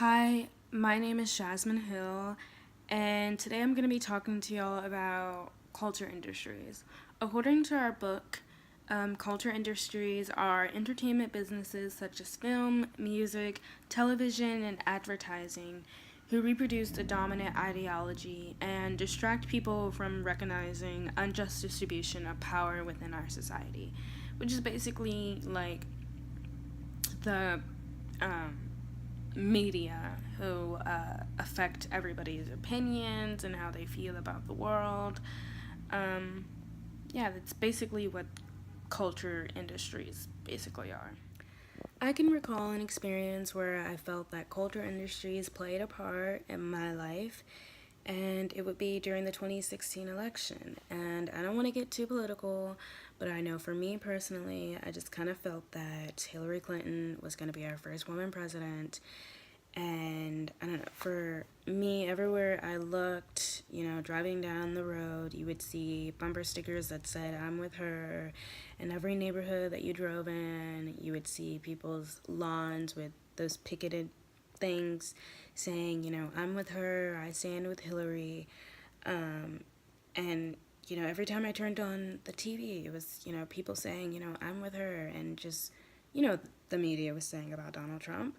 Hi, my name is Jasmine Hill, and today I'm going to be talking to y'all about culture industries. According to our book, culture industries are entertainment businesses such as film, music, television, and advertising who reproduce the dominant ideology and distract people from recognizing unjust distribution of power within our society, which is basically like the um, media who affect everybody's opinions and how they feel about the world. Um, yeah, that's basically what culture industries basically are. I can recall an experience where I felt that culture industries played a part in my life, and it would be during the 2016 election. And I don't want to get too political, but I know for me personally, I just kind of felt that Hillary Clinton was going to be our first woman president. And I don't know, for me, everywhere I looked, driving down the road, you would see bumper stickers that said, "I'm with her." In every neighborhood that you drove in, you would see people's lawns with those picketed things saying, "I'm with her," "I stand with Hillary." And, every time I turned on the TV, it was, people saying, "I'm with her," and just, the media was saying about Donald Trump.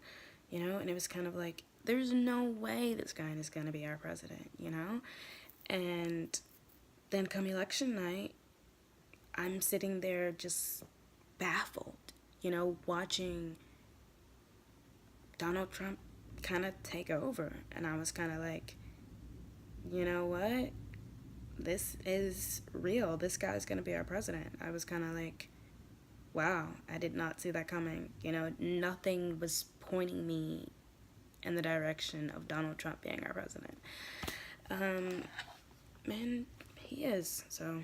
And it was kind of like, there's no way this guy is going to be our president. And then come election night, I'm sitting there just baffled, watching Donald Trump kind of take over. And I was kind of like, you know what? This is real. This guy's going to be our president. I was kind of like, wow, I did not see that coming. Nothing was pointing me in the direction of Donald Trump being our president. And he is. So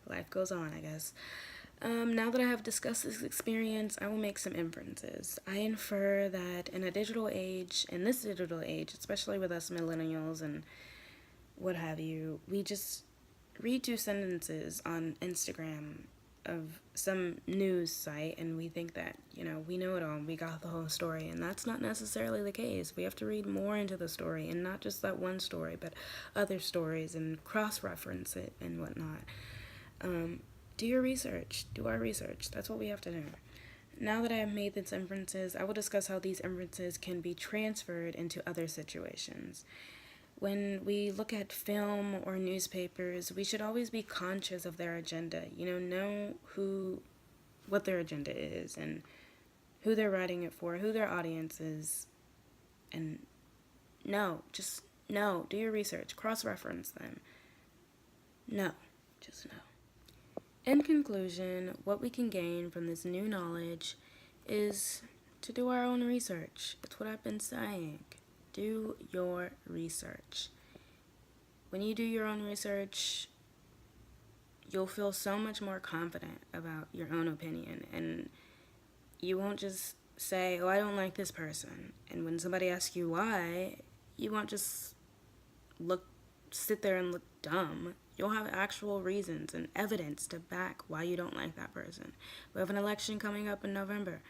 life goes on, I guess. Now that I have discussed this experience, I will make some inferences. I infer that in this digital age, especially with us millennials and what have you, we just read two sentences on Instagram of some news site and we think that, we know it all, we got the whole story, and that's not necessarily the case. We have to read more into the story, and not just that one story, but other stories and cross-reference it and whatnot. Do your research. Do our research. That's what we have to do. Now that I have made these inferences, I will discuss how these inferences can be transferred into other situations. When we look at film or newspapers, we should always be conscious of their agenda. Know what their agenda is and who they're writing it for, who their audience is, and just know. Do your research. Cross-reference them. Just know. In conclusion, what we can gain from this new knowledge is to do our own research. It's what I've been saying. Do your research. When you do your own research, you'll feel so much more confident about your own opinion, and you won't just say, "Oh, I don't like this person." And when somebody asks you why, you won't just sit there and look dumb. You'll have actual reasons and evidence to back why you don't like that person. We have an election coming up in November.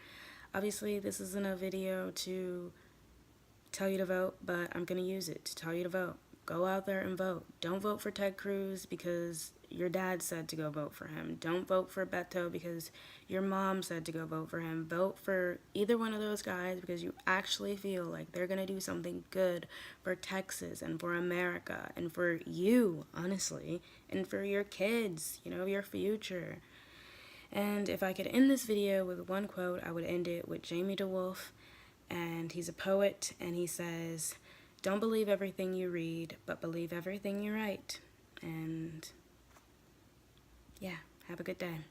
Obviously, this isn't a video to tell you to vote, but I'm going to use it to tell you to vote. Go out there and vote. Don't vote for Ted Cruz because your dad said to go vote for him. Don't vote for Beto because your mom said to go vote for him. Vote for either one of those guys because you actually feel like they're going to do something good for Texas and for America and for you, honestly, and for your kids, your future. And if I could end this video with one quote, I would end it with Jamie DeWolf. And he's a poet, and he says, "Don't believe everything you read, but believe everything you write." And yeah, have a good day.